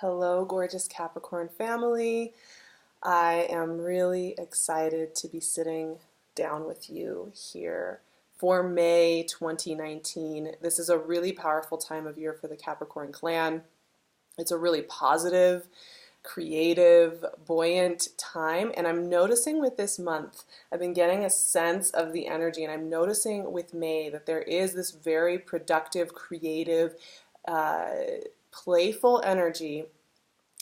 Hello, gorgeous Capricorn family. I am really excited to be sitting down with you here for May 2019. This is a really powerful time of year for the Capricorn clan. It's a really positive, creative, buoyant time, and I'm noticing with this month, I've been getting a sense of the energy, and I'm noticing with May that there is this very productive, creative, playful energy.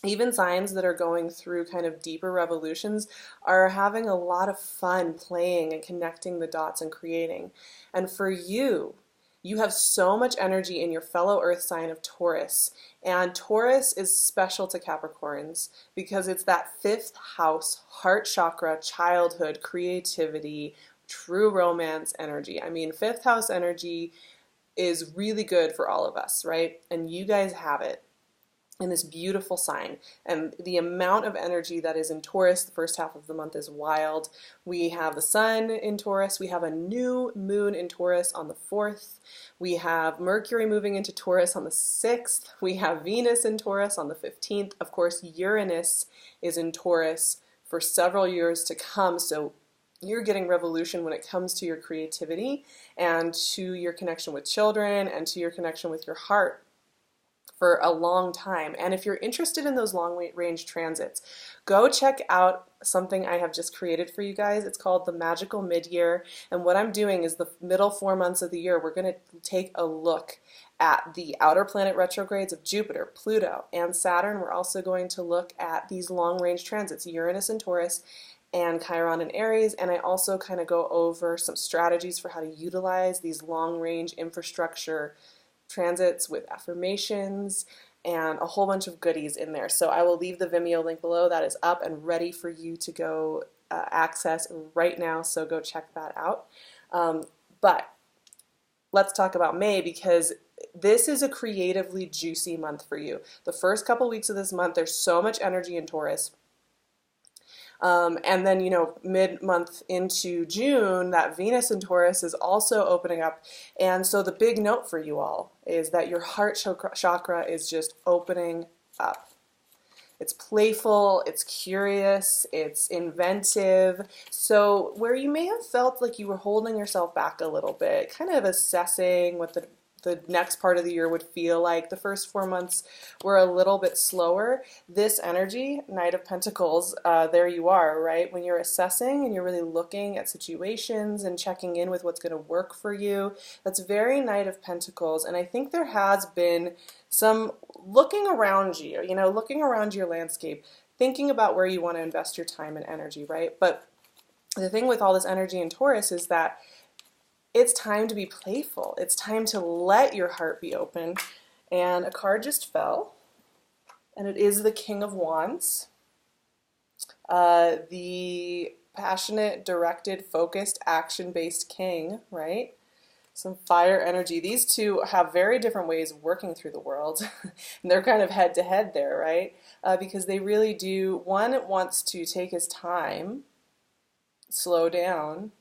Even signs that are going through kind of deeper revolutions are having a lot of fun playing and connecting the dots and creating. And for you, you have so much energy in your fellow earth sign of Taurus. And Taurus is special to Capricorns because it's that fifth house, heart chakra, childhood, creativity, true romance energy. I mean, fifth house energy is really good for all of us, right? And you guys have it in this beautiful sign. And the amount of energy that is in Taurus the first half of the month is wild. We have the sun in Taurus. We have a new moon in Taurus on the 4th. We have Mercury moving into Taurus on the 6th. We have Venus in Taurus on the 15th. Of course, Uranus is in Taurus for several years to come. So you're getting revolution when it comes to your creativity and to your connection with children and to your connection with your heart for a long time. And if you're interested in those long range transits, go check out something I have just created for you guys. It's called the Magical Midyear. And what I'm doing is the middle 4 months of the year, we're going to take a look at the outer planet retrogrades of Jupiter, Pluto, and Saturn. We're also going to look at these long range transits, Uranus and Taurus, and Chiron and Aries, and I also kind of go over some strategies for how to utilize these long range infrastructure transits with affirmations and a whole bunch of goodies in there. So I will leave the Vimeo link below. That is up and ready for you to go access right now, so go check that out. But let's talk about May, because this is a creatively juicy month for you. The first couple weeks of this month, there's so much energy in Taurus. And then, mid-month into June, that Venus in Taurus is also opening up. And so the big note for you all is that your heart chakra is just opening up. It's playful, it's curious, it's inventive. So where you may have felt like you were holding yourself back a little bit, kind of assessing what the next part of the year would feel like. The first 4 months were a little bit slower. This energy, Knight of Pentacles, there you are, right? When you're assessing and you're really looking at situations and checking in with what's going to work for you, that's very Knight of Pentacles. And I think there has been some looking around you, looking around your landscape, thinking about where you want to invest your time and energy, right? But the thing with all this energy in Taurus is that it's time to be playful. It's time to let your heart be open. And a card just fell, and it is the King of Wands. The passionate, directed, focused, action-based king, right? Some fire energy. These two have very different ways of working through the world. And they're kind of head-to-head there, right? Because they really do. One wants to take his time, slow down,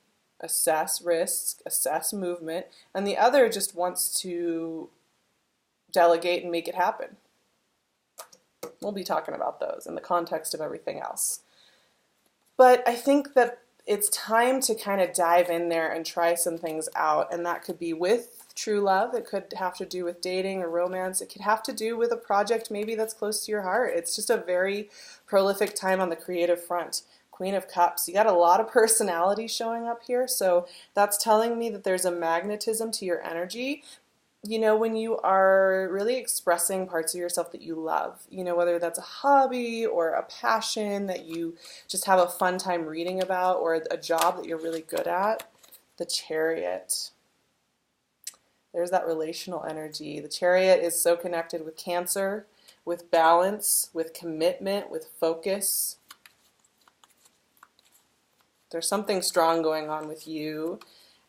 assess risks, assess movement, and the other just wants to delegate and make it happen. We'll be talking about those in the context of everything else. But I think that it's time to kind of dive in there and try some things out, and that could be with true love. It could have to do with dating or romance. It could have to do with a project maybe that's close to your heart. It's just a very prolific time on the creative front. Queen of Cups, you got a lot of personality showing up here, so that's telling me that there's a magnetism to your energy, when you are really expressing parts of yourself that you love, whether that's a hobby or a passion that you just have a fun time reading about, or a job that you're really good at. The Chariot. There's that relational energy. The Chariot is so connected with Cancer, with balance, with commitment, with focus. There's something strong going on with you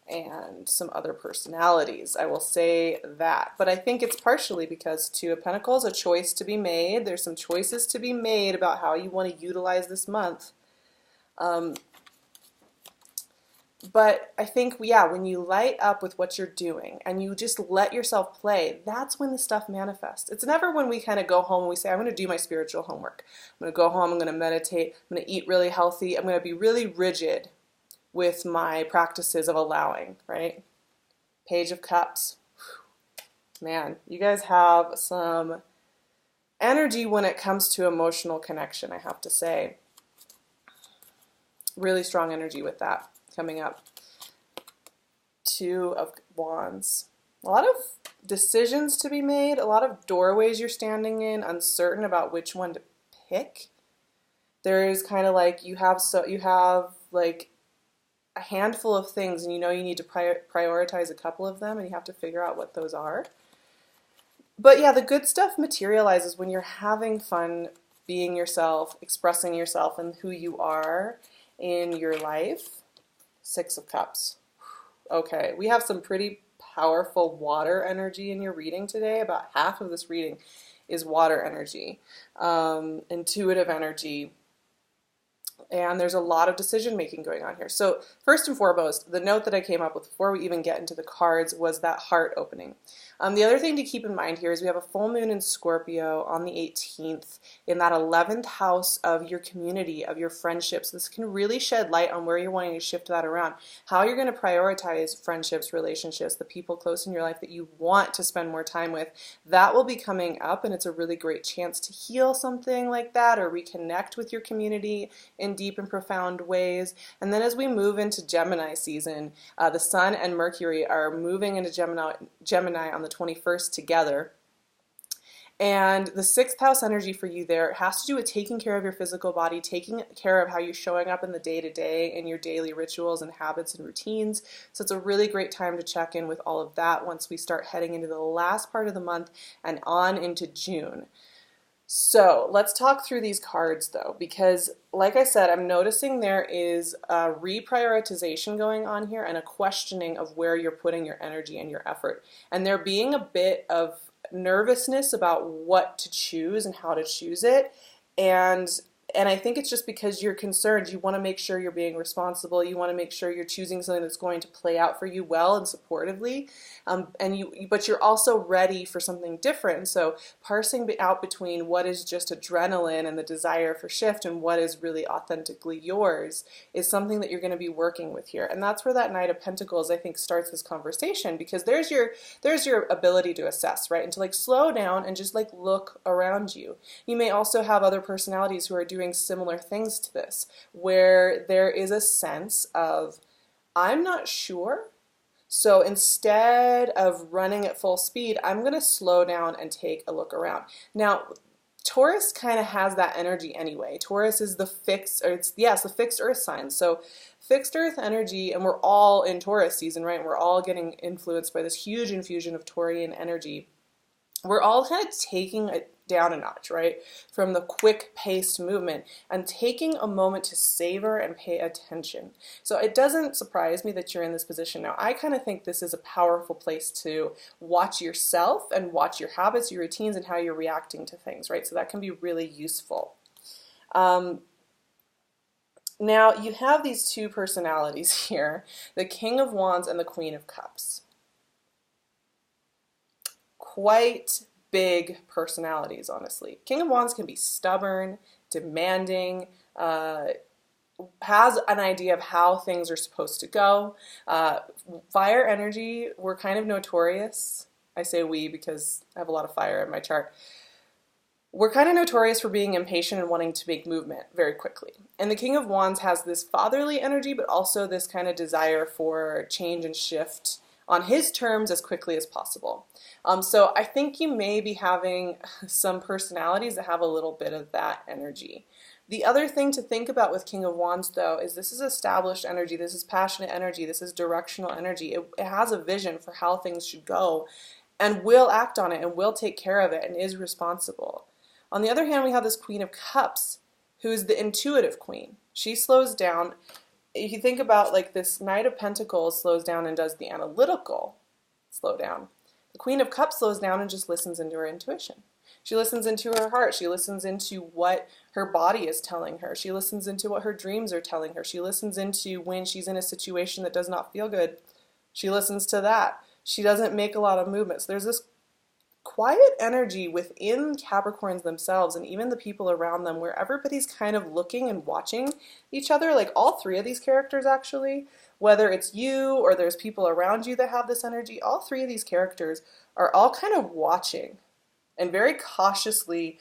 and some other personalities. I will say that. But I think it's partially because Two of Pentacles, a choice to be made. There's some choices to be made about how you want to utilize this month. But I think, yeah, when you light up with what you're doing and you just let yourself play, that's when the stuff manifests. It's never when we kind of go home and we say, I'm going to do my spiritual homework. I'm going to go home, I'm going to meditate, I'm going to eat really healthy, I'm going to be really rigid with my practices of allowing, right? Page of Cups. Man, you guys have some energy when it comes to emotional connection, I have to say. Really strong energy with that coming up. Two of Wands. A lot of decisions to be made, a lot of doorways you're standing in, uncertain about which one to pick. There's kind of like you have like a handful of things and you know you need to prioritize a couple of them and you have to figure out what those are. But yeah, the good stuff materializes when you're having fun being yourself, expressing yourself and who you are in your life. Six of Cups. Okay, we have some pretty powerful water energy in your reading today. About half of this reading is water energy, intuitive energy, and there's a lot of decision making going on here. So first and foremost, the note that I came up with before we even get into the cards was that heart opening. The other thing to keep in mind here is we have a full moon in Scorpio on the 18th in that 11th house of your community, of your friendships. This can really shed light on where you're wanting to shift that around, how you're going to prioritize friendships, relationships, the people close in your life that you want to spend more time with. That will be coming up, and it's a really great chance to heal something like that or reconnect with your community in deep and profound ways. And then as we move into Gemini season, the Sun and Mercury are moving into Gemini on the 21st together. And the 6th house energy for you there has to do with taking care of your physical body, taking care of how you're showing up in the day-to-day in your daily rituals and habits and routines. So it's a really great time to check in with all of that once we start heading into the last part of the month and on into June. So let's talk through these cards though, because like I said, I'm noticing there is a reprioritization going on here and a questioning of where you're putting your energy and your effort. And there being a bit of nervousness about what to choose and how to choose it. And I think it's just because you're concerned. You want to make sure you're being responsible. You want to make sure you're choosing something that's going to play out for you well and supportively. But you're also ready for something different. So parsing out between what is just adrenaline and the desire for shift and what is really authentically yours is something that you're going to be working with here. And that's where that Knight of Pentacles, I think, starts this conversation, because there's your ability to assess, right? And to like slow down and just like look around you. You may also have other personalities who are doing similar things to this, where there is a sense of, I'm not sure, so instead of running at full speed, I'm going to slow down and take a look around. Now, Taurus kind of has that energy anyway. Taurus is the fixed, or it's the fixed earth sign. So fixed earth energy, and we're all in Taurus season, right? We're all getting influenced by this huge infusion of Taurian energy. We're all kind of taking it down a notch, right? From the quick-paced movement and taking a moment to savor and pay attention. So it doesn't surprise me that you're in this position now. I kind of think this is a powerful place to watch yourself and watch your habits, your routines, and how you're reacting to things, right? So that can be really useful. Now you have these two personalities here, the King of Wands and the Queen of Cups. Quite big personalities, honestly. King of Wands can be stubborn, demanding, has an idea of how things are supposed to go. Fire energy, we're kind of notorious. I say we because I have a lot of fire in my chart. We're kind of notorious for being impatient and wanting to make movement very quickly. And the King of Wands has this fatherly energy, but also this kind of desire for change and shift on his terms as quickly as possible. So I think you may be having some personalities that have a little bit of that energy. The other thing to think about with King of Wands, though, is this is established energy, this is passionate energy, this is directional energy. It has a vision for how things should go and will act on it and will take care of it and is responsible. On the other hand, we have this Queen of Cups, who is the intuitive queen. She slows down. If you think about like this Knight of Pentacles slows down and does the analytical slow down. The Queen of Cups slows down and just listens into her intuition. She listens into her heart. She listens into what her body is telling her. She listens into what her dreams are telling her. She listens into when she's in a situation that does not feel good. She listens to that. She doesn't make a lot of movements. There's this quiet energy within Capricorns themselves and even the people around them where everybody's kind of looking and watching each other, like all three of these characters actually, whether it's you or there's people around you that have this energy, all three of these characters are all kind of watching and very cautiously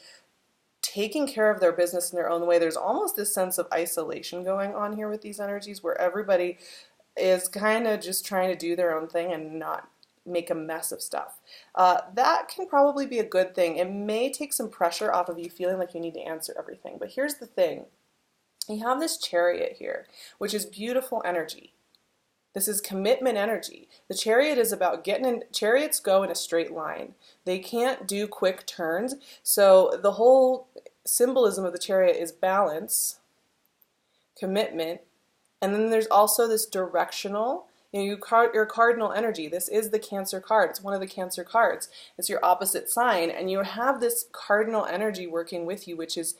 taking care of their business in their own way. There's almost this sense of isolation going on here with these energies where everybody is kind of just trying to do their own thing and not make a mess of stuff. That can probably be a good thing. It may take some pressure off of you feeling like you need to answer everything. But here's the thing. You have this Chariot here, which is beautiful energy. This is commitment energy. The Chariot is about getting in. Chariots go in a straight line. They can't do quick turns. So the whole symbolism of the Chariot is balance, commitment, and then there's also this directional, your cardinal energy. This is the Cancer card. It's one of the Cancer cards. It's your opposite sign, and you have this cardinal energy working with you, which is,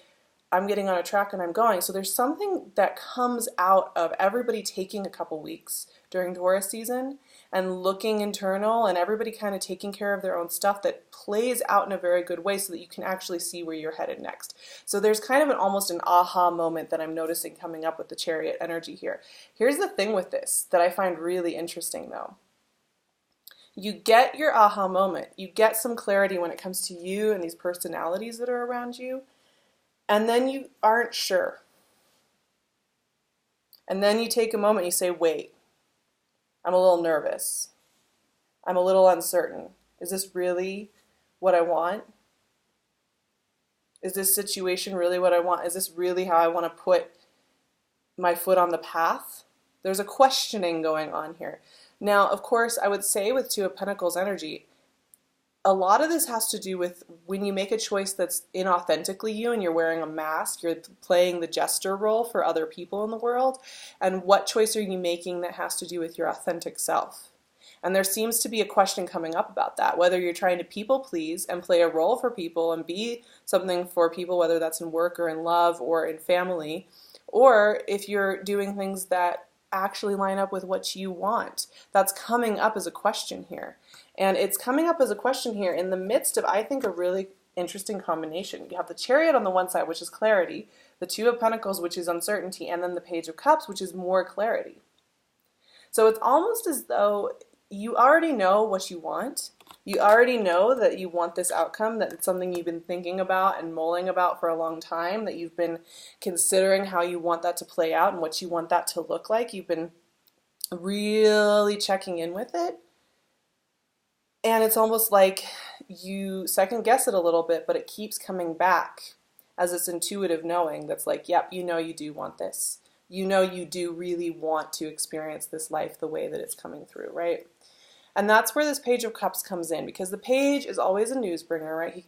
I'm getting on a track and I'm going. So there's something that comes out of everybody taking a couple weeks during Taurus season and looking internal and everybody kind of taking care of their own stuff that plays out in a very good way so that you can actually see where you're headed next. So there's kind of almost an aha moment that I'm noticing coming up with the Chariot energy here. Here's the thing with this that I find really interesting though. You get your aha moment. You get some clarity when it comes to you and these personalities that are around you. And then you aren't sure. And then you take a moment and you say, wait, I'm a little nervous. I'm a little uncertain. Is this really what I want? Is this situation really what I want? Is this really how I want to put my foot on the path? There's a questioning going on here. Now, of course, I would say with Two of Pentacles energy, a lot of this has to do with when you make a choice that's inauthentically you and you're wearing a mask, you're playing the jester role for other people in the world, and what choice are you making that has to do with your authentic self? And there seems to be a question coming up about that, whether you're trying to people please and play a role for people and be something for people, whether that's in work or in love or in family, or if you're doing things that actually line up with what you want. That's coming up as a question here. And it's coming up as a question here in the midst of, I think, a really interesting combination. You have the Chariot on the one side, which is clarity, the Two of Pentacles, which is uncertainty, and then the Page of Cups, which is more clarity. So it's almost as though you already know what you want. You already know that you want this outcome, that it's something you've been thinking about and mulling about for a long time, that you've been considering how you want that to play out and what you want that to look like. You've been really checking in with it. And it's almost like you second guess it a little bit, but it keeps coming back as this intuitive knowing that's like, yep, you know you do want this. You know you do really want to experience this life the way that it's coming through, right? And that's where this Page of Cups comes in, because the Page is always a news bringer, right?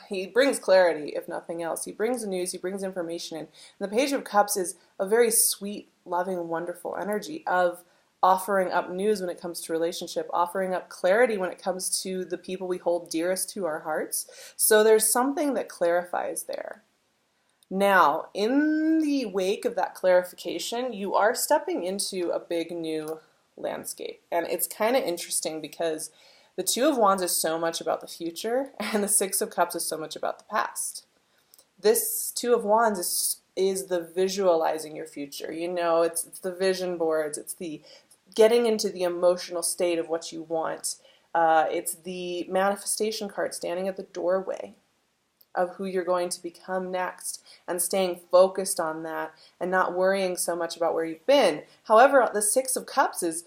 He brings clarity, if nothing else. He brings the news, he brings information in. And the Page of Cups is a very sweet, loving, wonderful energy of offering up news when it comes to relationship, offering up clarity when it comes to the people we hold dearest to our hearts. So there's something that clarifies there. Now, in the wake of that clarification, you are stepping into a big new landscape. And it's kind of interesting because the Two of Wands is so much about the future and the Six of Cups is so much about the past. This Two of Wands is the visualizing your future. You know, it's the vision boards, it's the getting into the emotional state of what you want. It's the manifestation card standing at the doorway of who you're going to become next and staying focused on that and not worrying so much about where you've been. However, the Six of Cups is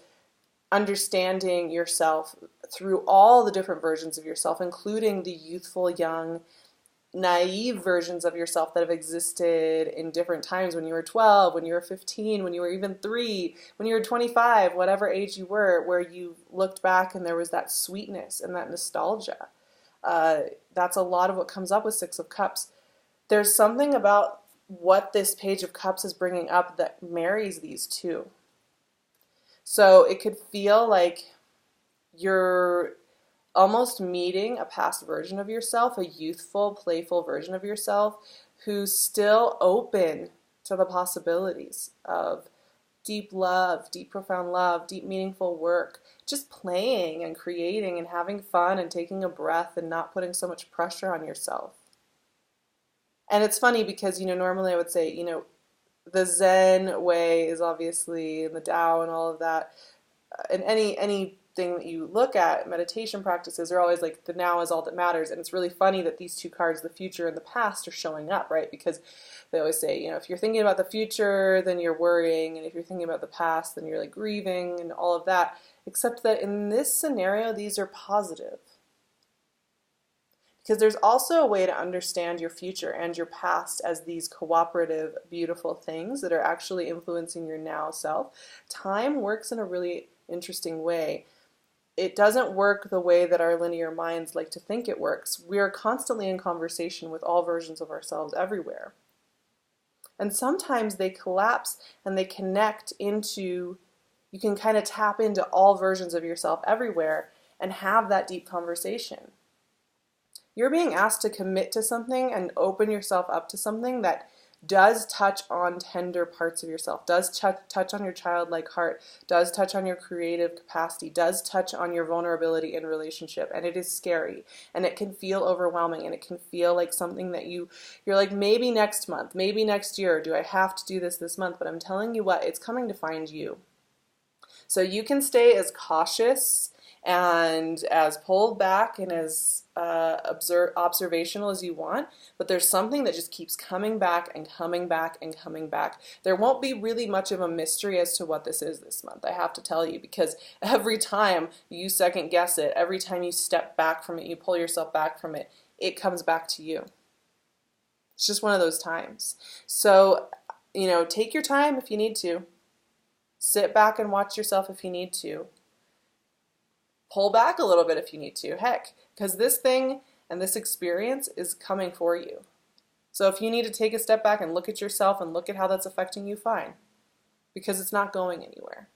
understanding yourself through all the different versions of yourself, including the youthful, young, naive versions of yourself that have existed in different times when you were 12, when you were 15, when you were even 3, when you were 25, whatever age you were, where you looked back and there was that sweetness and that nostalgia. That's a lot of what comes up with Six of Cups. There's something about what this Page of Cups is bringing up that marries these two. So it could feel like you're almost meeting a past version of yourself, a youthful, playful version of yourself who's still open to the possibilities of deep love, deep profound love, deep meaningful work, just playing and creating and having fun and taking a breath and not putting so much pressure on yourself. And it's funny because, normally I would say, the Zen way is obviously in the Tao and all of that. And anything that you look at, meditation practices are always like the now is all that matters. And it's really funny that these two cards, the future and the past, are showing up, right? Because they always say, if you're thinking about the future, then you're worrying. And if you're thinking about the past, then you're like grieving and all of that. Except that in this scenario, these are positive. Because there's also a way to understand your future and your past as these cooperative, beautiful things that are actually influencing your now self. Time works in a really interesting way. It doesn't work the way that our linear minds like to think it works. We are constantly in conversation with all versions of ourselves everywhere. And sometimes they collapse and they connect into, you can kind of tap into all versions of yourself everywhere and have that deep conversation. You're being asked to commit to something and open yourself up to something that does touch on tender parts of yourself, does touch on your childlike heart, does touch on your creative capacity, does touch on your vulnerability in relationship. And it is scary and it can feel overwhelming and it can feel like something that you're like, maybe next month, maybe next year, do I have to do this month? But I'm telling you what, it's coming to find you. So you can stay as cautious and as pulled back and as observational as you want, but there's something that just keeps coming back and coming back and coming back. There won't be really much of a mystery as to what this is this month, I have to tell you, because every time you second guess it, every time you step back from it, you pull yourself back from it, it comes back to you. It's just one of those times. So, take your time if you need to. Sit back and watch yourself if you need to. Pull back a little bit if you need to. Heck, because this thing and this experience is coming for you. So if you need to take a step back and look at yourself and look at how that's affecting you, fine. Because it's not going anywhere.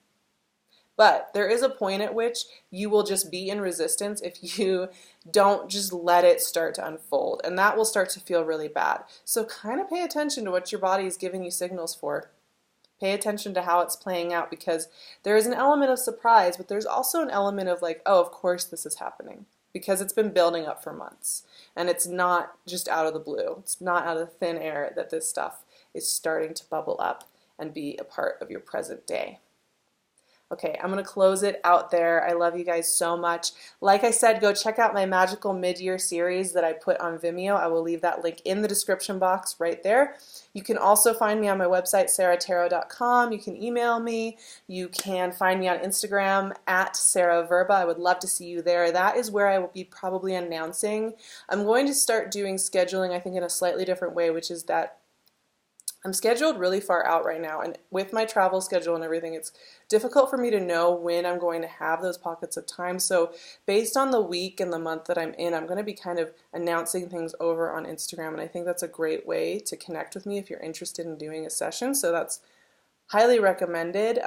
But there is a point at which you will just be in resistance if you don't just let it start to unfold. And that will start to feel really bad. So kind of pay attention to what your body is giving you signals for. Pay attention to how it's playing out, because there is an element of surprise, but there's also an element of like, oh, of course this is happening, because it's been building up for months. And it's not just out of the blue. It's not out of thin air that this stuff is starting to bubble up and be a part of your present day. Okay, I'm going to close it out there. I love you guys so much. Like I said, go check out my magical mid-year series that I put on Vimeo. I will leave that link in the description box right there. You can also find me on my website, SARAHTAROT.com. You can email me. You can find me on Instagram at SarahVerba. I would love to see you there. That is where I will be probably announcing. I'm going to start doing scheduling, I think, in a slightly different way, which is that I'm scheduled really far out right now, and with my travel schedule and everything, it's difficult for me to know when I'm going to have those pockets of time. So based on the week and the month that I'm in, I'm going to be kind of announcing things over on Instagram, and I think that's a great way to connect with me if you're interested in doing a session. So that's highly recommended.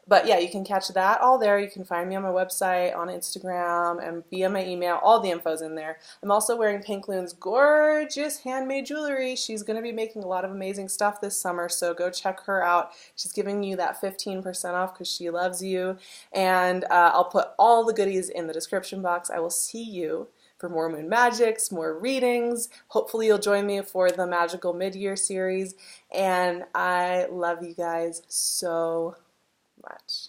But yeah, you can catch that all there. You can find me on my website, on Instagram, and via my email. All the info's in there. I'm also wearing PinkLune's gorgeous handmade jewelry. She's going to be making a lot of amazing stuff this summer, so go check her out. She's giving you that 15% off because she loves you. And I'll put all the goodies in the description box. I will see you for more moon magics, more readings. Hopefully you'll join me for the magical mid-year series. And I love you guys so much.